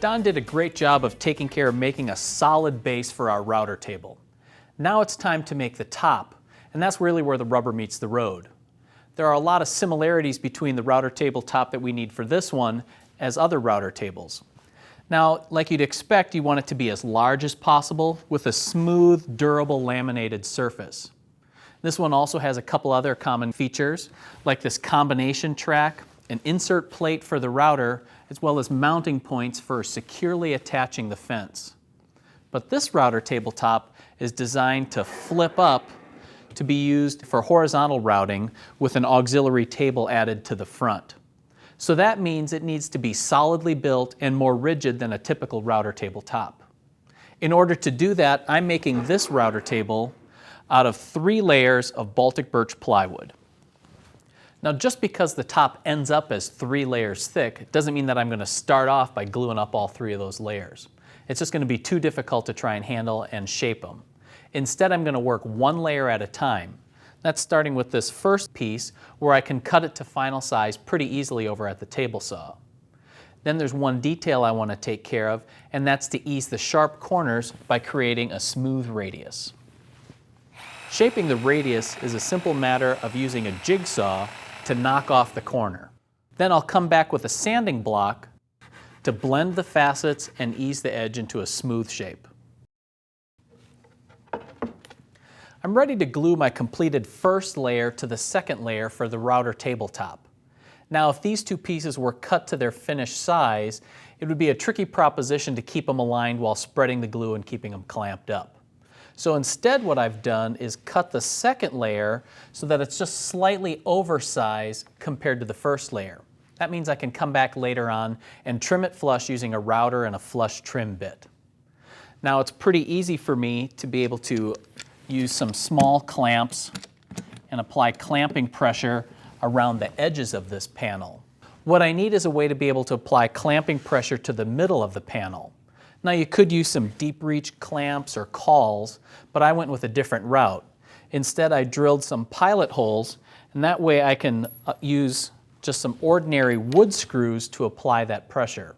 Don did a great job of taking care of making a solid base for our router table. Now it's time to make the top, and that's really where the rubber meets the road. There are a lot of similarities between the router table top that we need for this one as other router tables. Now, like you'd expect, you want it to be as large as possible with a smooth, durable laminated surface. This one also has a couple other common features, like this combination track, an insert plate for the router, as well as mounting points for securely attaching the fence. But this router tabletop is designed to flip up to be used for horizontal routing with an auxiliary table added to the front. So that means it needs to be solidly built and more rigid than a typical router tabletop. In order to do that, I'm making this router table out of 3 layers of Baltic birch plywood. Now, just because the top ends up as 3 layers thick doesn't mean that I'm going to start off by gluing up all 3 of those layers. It's just going to be too difficult to try and handle and shape them. Instead, I'm going to work 1 layer at a time. That's starting with this first piece where I can cut it to final size pretty easily over at the table saw. Then there's one detail I want to take care of, and that's to ease the sharp corners by creating a smooth radius. Shaping the radius is a simple matter of using a jigsaw to knock off the corner. Then I'll come back with a sanding block to blend the facets and ease the edge into a smooth shape. I'm ready to glue my completed first layer to the second layer for the router tabletop. Now, if these 2 pieces were cut to their finished size, it would be a tricky proposition to keep them aligned while spreading the glue and keeping them clamped up. So instead, what I've done is cut the second layer so that it's just slightly oversized compared to the first layer. That means I can come back later on and trim it flush using a router and a flush trim bit. Now, it's pretty easy for me to be able to use some small clamps and apply clamping pressure around the edges of this panel. What I need is a way to be able to apply clamping pressure to the middle of the panel. Now, you could use some deep reach clamps or cauls, but I went with a different route. Instead, I drilled some pilot holes, and that way I can use just some ordinary wood screws to apply that pressure.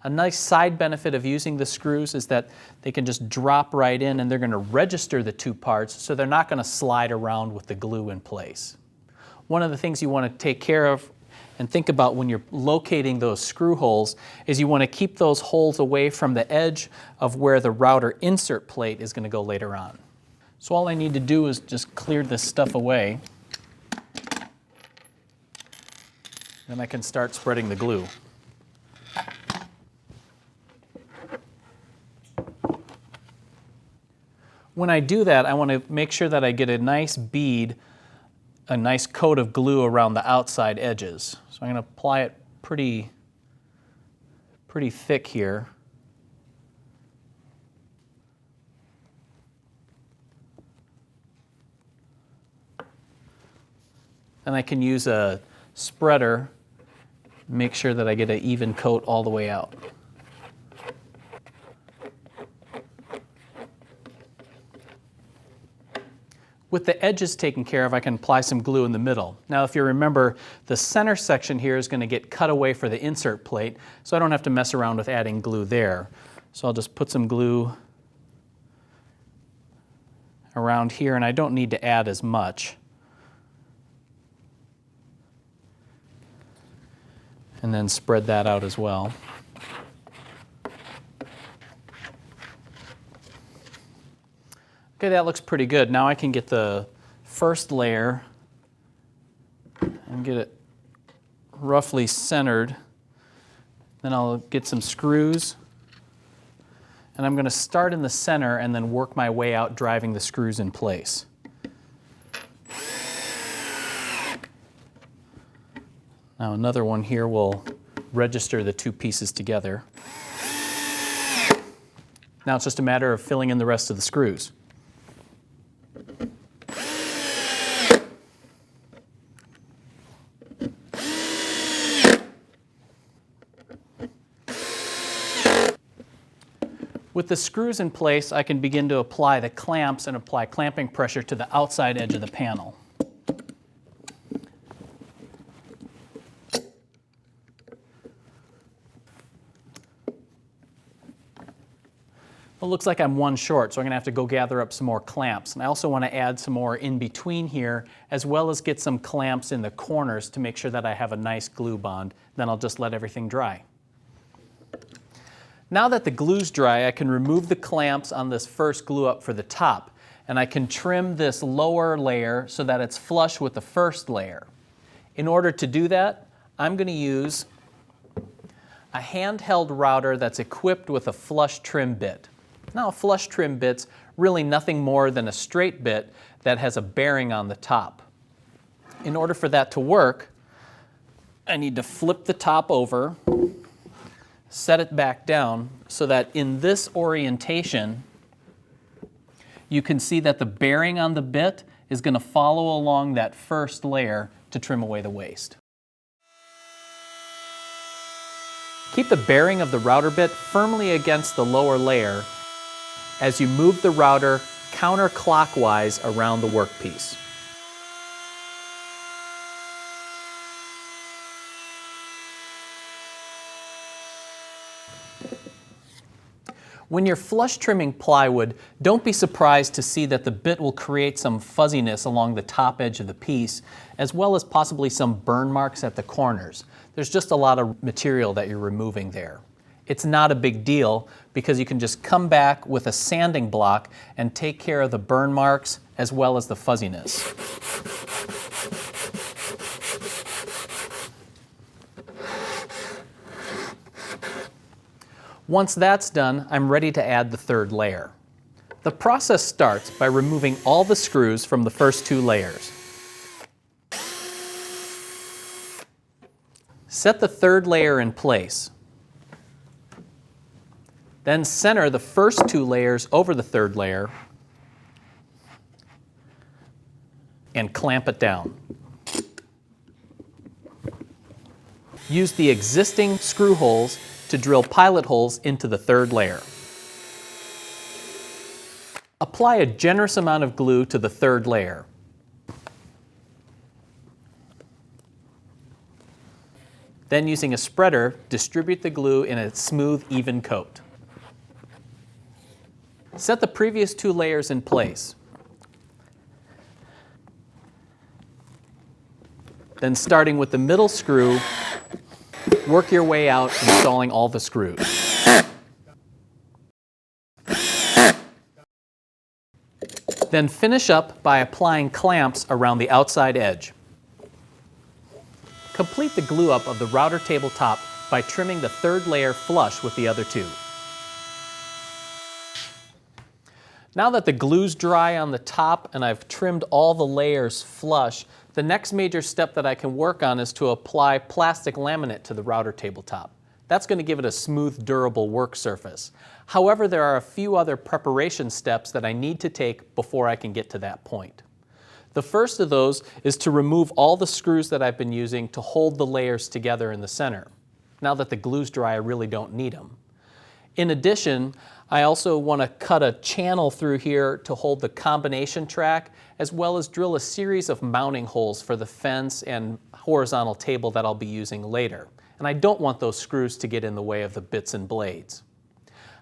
A nice side benefit of using the screws is that they can just drop right in and they're going to register the 2 parts, so they're not going to slide around with the glue in place. One of the things you want to take care of and think about when you're locating those screw holes is you want to keep those holes away from the edge of where the router insert plate is going to go later on. So all I need to do is just clear this stuff away. Then I can start spreading the glue. When I do that, I want to make sure that I get a nice bead, a nice coat of glue around the outside edges. So I'm going to apply it pretty thick here. And I can use a spreader, make sure that I get an even coat all the way out. With the edges taken care of, I can apply some glue in the middle. Now, if you remember, the center section here is going to get cut away for the insert plate, so I don't have to mess around with adding glue there. So I'll just put some glue around here, and I don't need to add as much. And then spread that out as well. Okay, that looks pretty good. Now I can get the first layer and get it roughly centered. Then I'll get some screws. And I'm going to start in the center and then work my way out, driving the screws in place. Now another one here will register the 2 pieces together. Now it's just a matter of filling in the rest of the screws. With the screws in place, I can begin to apply the clamps and apply clamping pressure to the outside edge of the panel. Well, it looks like I'm one short, so I'm going to have to go gather up some more clamps. And I also want to add some more in between here, as well as get some clamps in the corners to make sure that I have a nice glue bond. Then I'll just let everything dry. Now that the glue's dry, I can remove the clamps on this first glue up for the top, and I can trim this lower layer so that it's flush with the first layer. In order to do that, I'm going to use a handheld router that's equipped with a flush trim bit. Now, a flush trim bit's really nothing more than a straight bit that has a bearing on the top. In order for that to work, I need to flip the top over, set it back down so that in this orientation, you can see that the bearing on the bit is going to follow along that first layer to trim away the waste. Keep the bearing of the router bit firmly against the lower layer as you move the router counterclockwise around the workpiece. When you're flush trimming plywood, don't be surprised to see that the bit will create some fuzziness along the top edge of the piece, as well as possibly some burn marks at the corners. There's just a lot of material that you're removing there. It's not a big deal because you can just come back with a sanding block and take care of the burn marks as well as the fuzziness. Once that's done, I'm ready to add the third layer. The process starts by removing all the screws from the first two layers. Set the third layer in place. Then center the first two layers over the third layer and clamp it down. Use the existing screw holes to drill pilot holes into the third layer. Apply a generous amount of glue to the third layer. Then, using a spreader, distribute the glue in a smooth, even coat. Set the previous two layers in place. Then, starting with the middle screw, work your way out, installing all the screws. Then finish up by applying clamps around the outside edge. Complete the glue up of the router tabletop by trimming the third layer flush with the other two. Now that the glue's dry on the top and I've trimmed all the layers flush, the next major step that I can work on is to apply plastic laminate to the router tabletop. That's going to give it a smooth, durable work surface. However, there are a few other preparation steps that I need to take before I can get to that point. The first of those is to remove all the screws that I've been using to hold the layers together in the center. Now that the glue's dry, I really don't need them. In addition, I also want to cut a channel through here to hold the combination track, as well as drill a series of mounting holes for the fence and horizontal table that I'll be using later. And I don't want those screws to get in the way of the bits and blades.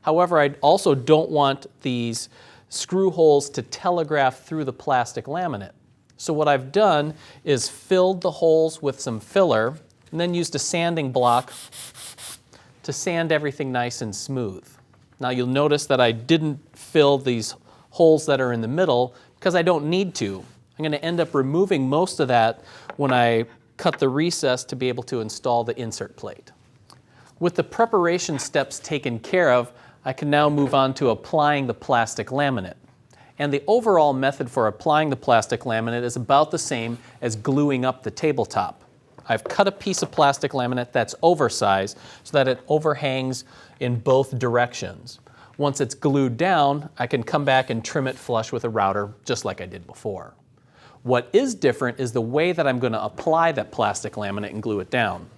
However, I also don't want these screw holes to telegraph through the plastic laminate. So what I've done is filled the holes with some filler and then used a sanding block to sand everything nice and smooth. Now you'll notice that I didn't fill these holes that are in the middle because I don't need to. I'm going to end up removing most of that when I cut the recess to be able to install the insert plate. With the preparation steps taken care of, I can now move on to applying the plastic laminate. And the overall method for applying the plastic laminate is about the same as gluing up the tabletop. I've cut a piece of plastic laminate that's oversized so that it overhangs in both directions. Once it's glued down, I can come back and trim it flush with a router just like I did before. What is different is the way that I'm going to apply that plastic laminate and glue it down.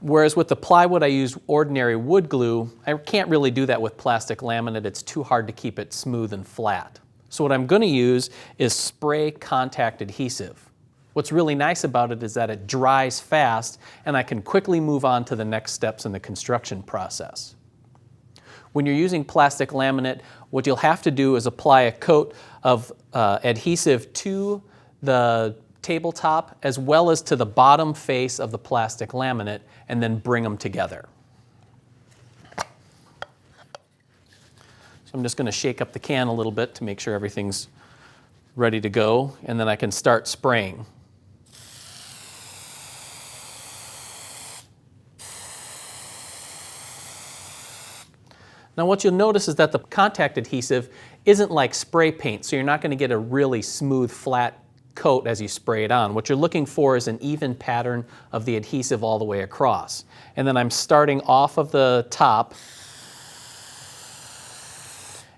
Whereas with the plywood I use ordinary wood glue, I can't really do that with plastic laminate. It's too hard to keep it smooth and flat. So what I'm going to use is spray contact adhesive. What's really nice about it is that it dries fast and I can quickly move on to the next steps in the construction process. When you're using plastic laminate, what you'll have to do is apply a coat of adhesive to the tabletop as well as to the bottom face of the plastic laminate, and then bring them together. So I'm just going to shake up the can a little bit to make sure everything's ready to go, and then I can start spraying. Now what you'll notice is that the contact adhesive isn't like spray paint, so you're not going to get a really smooth, flat coat as you spray it on. What you're looking for is an even pattern of the adhesive all the way across. And then I'm starting off of the top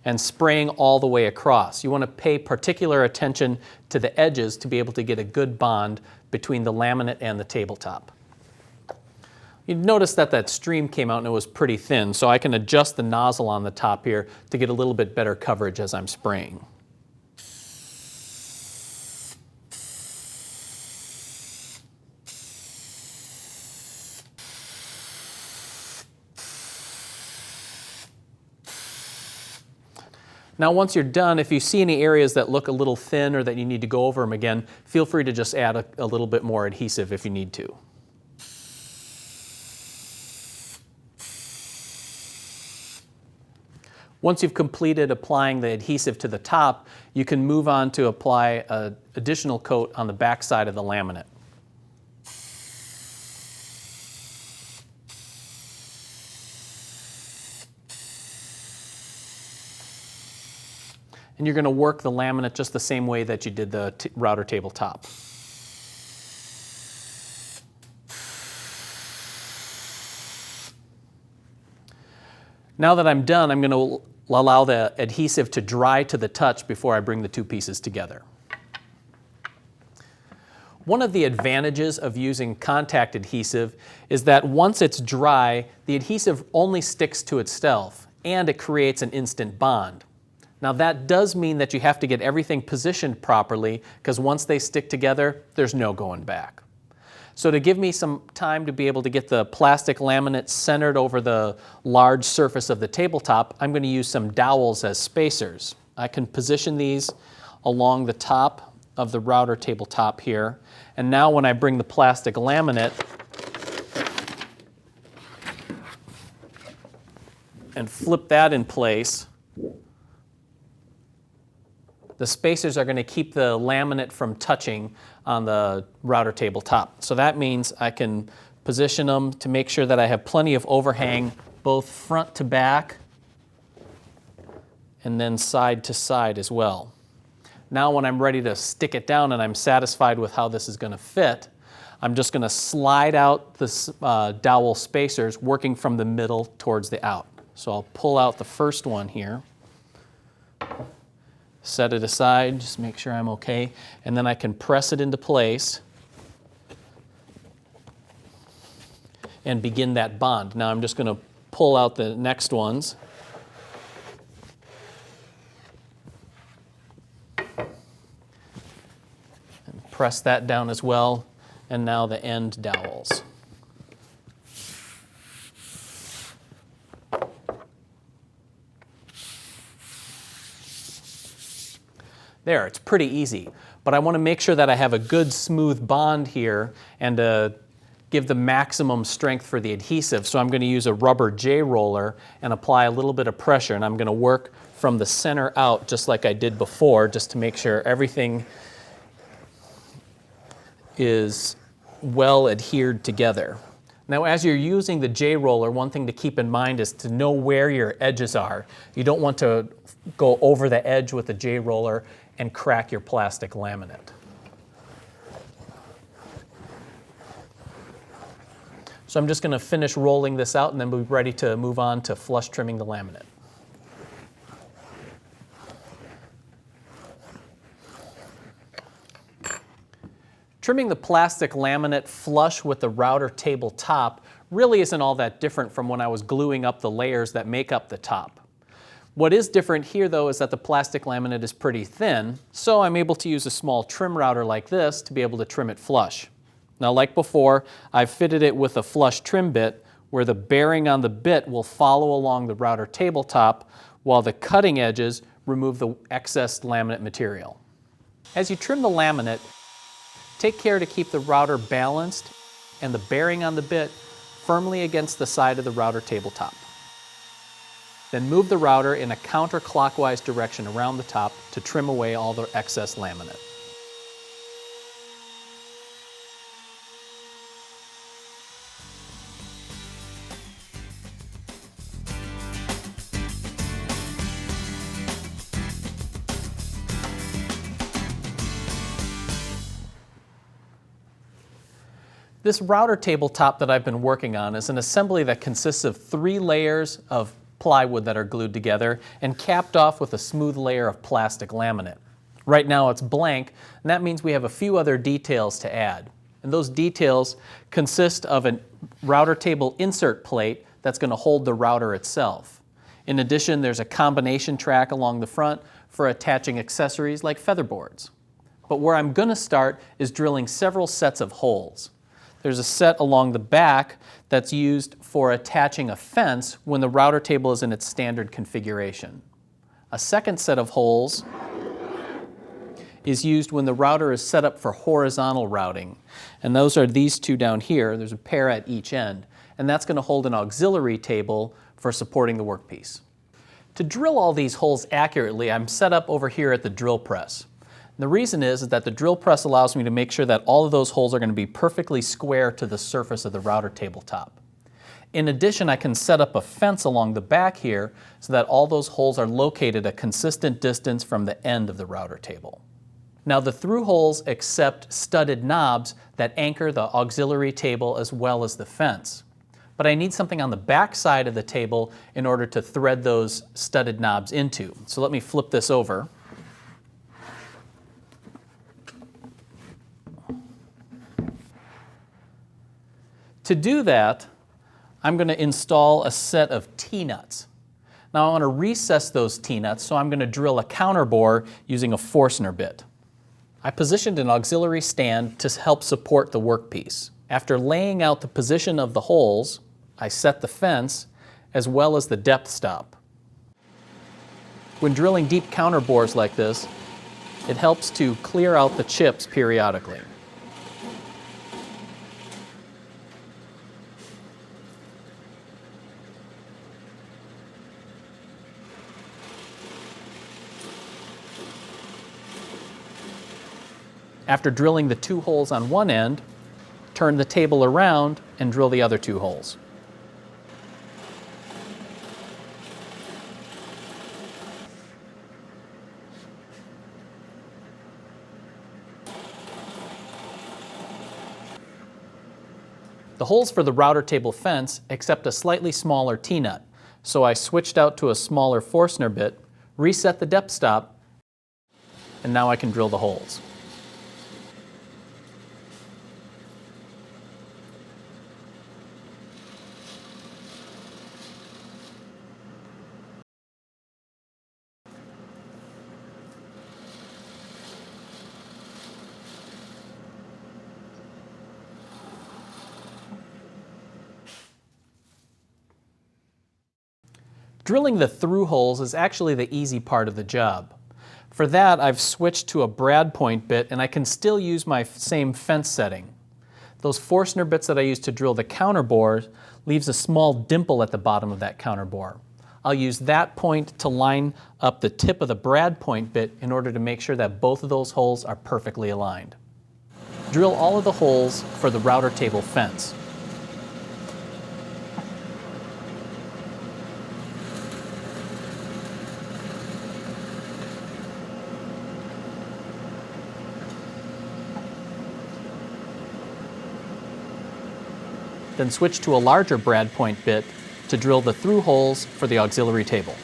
and spraying all the way across. You want to pay particular attention to the edges to be able to get a good bond between the laminate and the tabletop. You notice that that stream came out and it was pretty thin, so I can adjust the nozzle on the top here to get a little bit better coverage as I'm spraying. Now once you're done, if you see any areas that look a little thin or that you need to go over them again, feel free to just add a little bit more adhesive if you need to. Once you've completed applying the adhesive to the top, you can move on to apply an additional coat on the back side of the laminate. And you're going to work the laminate just the same way that you did the router tabletop. Now that I'm done, I'm going to allow the adhesive to dry to the touch before I bring the two pieces together. One of the advantages of using contact adhesive is that once it's dry, the adhesive only sticks to itself and it creates an instant bond. Now that does mean that you have to get everything positioned properly, because once they stick together, there's no going back. So to give me some time to be able to get the plastic laminate centered over the large surface of the tabletop, I'm going to use some dowels as spacers. I can position these along the top of the router tabletop here. And now when I bring the plastic laminate and flip that in place, the spacers are going to keep the laminate from touching on the router tabletop. So that means I can position them to make sure that I have plenty of overhang both front to back and then side to side as well. Now when I'm ready to stick it down and I'm satisfied with how this is going to fit, I'm just going to slide out the dowel spacers working from the middle towards the out. So I'll pull out the first one here. Set it aside, just make sure I'm okay, and then I can press it into place and begin that bond. Now I'm just going to pull out the next ones. And press that down as well, and now the end dowels. There, it's pretty easy, but I want to make sure that I have a good smooth bond here and give the maximum strength for the adhesive. So I'm going to use a rubber J-roller and apply a little bit of pressure, and I'm going to work from the center out just like I did before, just to make sure everything is well adhered together. Now as you're using the J-roller, one thing to keep in mind is to know where your edges are. You don't want to go over the edge with the J-roller and crack your plastic laminate. So I'm just going to finish rolling this out and then we'll be ready to move on to flush trimming the laminate. Trimming the plastic laminate flush with the router table top really isn't all that different from when I was gluing up the layers that make up the top. What is different here though is that the plastic laminate is pretty thin, so I'm able to use a small trim router like this to be able to trim it flush. Now like before, I've fitted it with a flush trim bit, where the bearing on the bit will follow along the router tabletop while the cutting edges remove the excess laminate material. As you trim the laminate, take care to keep the router balanced and the bearing on the bit firmly against the side of the router tabletop. Then move the router in a counterclockwise direction around the top to trim away all the excess laminate. This router tabletop that I've been working on is an assembly that consists of 3 layers of plywood that are glued together and capped off with a smooth layer of plastic laminate. Right now it's blank, and that means we have a few other details to add. And those details consist of a router table insert plate that's going to hold the router itself. In addition, there's a combination track along the front for attaching accessories like featherboards. But where I'm going to start is drilling several sets of holes. There's a set along the back that's used for attaching a fence when the router table is in its standard configuration. A second set of holes is used when the router is set up for horizontal routing. And those are these 2 down here. There's a pair at each end. And that's going to hold an auxiliary table for supporting the workpiece. To drill all these holes accurately, I'm set up over here at the drill press. The reason is that the drill press allows me to make sure that all of those holes are going to be perfectly square to the surface of the router tabletop. In addition, I can set up a fence along the back here so that all those holes are located a consistent distance from the end of the router table. Now the through holes accept studded knobs that anchor the auxiliary table as well as the fence. But I need something on the back side of the table in order to thread those studded knobs into. So let me flip this over. To do that, I'm going to install a set of T-nuts. Now I want to recess those T-nuts, so I'm going to drill a counterbore using a Forstner bit. I positioned an auxiliary stand to help support the workpiece. After laying out the position of the holes, I set the fence as well as the depth stop. When drilling deep counterbores like this, it helps to clear out the chips periodically. After drilling the 2 holes on one end, turn the table around and drill the other 2 holes. The holes for the router table fence accept a slightly smaller T-nut, so I switched out to a smaller Forstner bit, reset the depth stop, and now I can drill the holes. Drilling the through holes is actually the easy part of the job. For that, I've switched to a brad point bit, and I can still use my same fence setting. Those Forstner bits that I used to drill the counterbore leaves a small dimple at the bottom of that counterbore. I'll use that point to line up the tip of the brad point bit in order to make sure that both of those holes are perfectly aligned. Drill all of the holes for the router table fence. Then switch to a larger brad point bit to drill the through holes for the auxiliary table.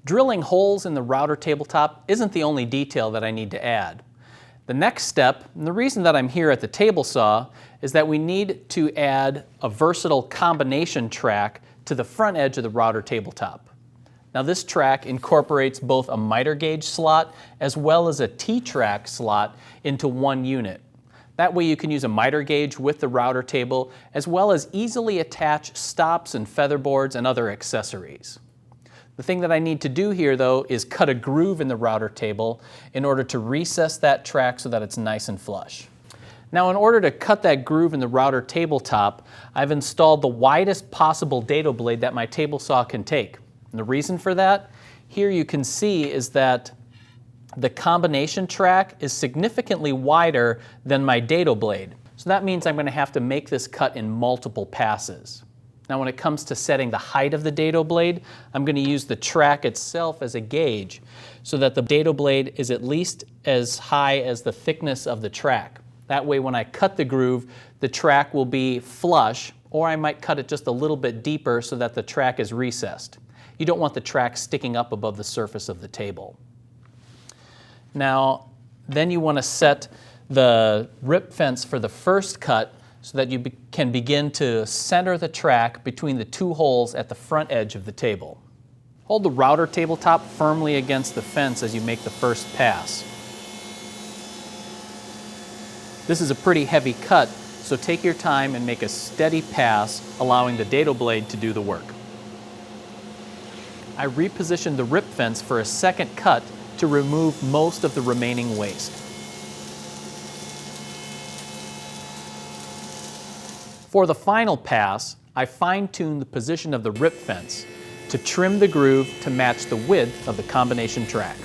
Drilling holes in the router tabletop isn't the only detail that I need to add. The next step, and the reason that I'm here at the table saw, is that we need to add a versatile combination track to the front edge of the router tabletop. Now this track incorporates both a miter gauge slot as well as a T-track slot into one unit. That way you can use a miter gauge with the router table as well as easily attach stops and featherboards and other accessories. The thing that I need to do here though is cut a groove in the router table in order to recess that track so that it's nice and flush. Now in order to cut that groove in the router tabletop, I've installed the widest possible dado blade that my table saw can take. And the reason for that, here you can see, is that the combination track is significantly wider than my dado blade. So that means I'm going to have to make this cut in multiple passes. Now when it comes to setting the height of the dado blade, I'm going to use the track itself as a gauge so that the dado blade is at least as high as the thickness of the track. That way when I cut the groove, the track will be flush, or I might cut it just a little bit deeper so that the track is recessed. You don't want the track sticking up above the surface of the table. Now, then you want to set the rip fence for the first cut so that you can begin to center the track between the two holes at the front edge of the table. Hold the router tabletop firmly against the fence as you make the first pass. This is a pretty heavy cut, so take your time and make a steady pass, allowing the dado blade to do the work. I repositioned the rip fence for a second cut to remove most of the remaining waste. For the final pass, I fine-tuned the position of the rip fence to trim the groove to match the width of the combination track.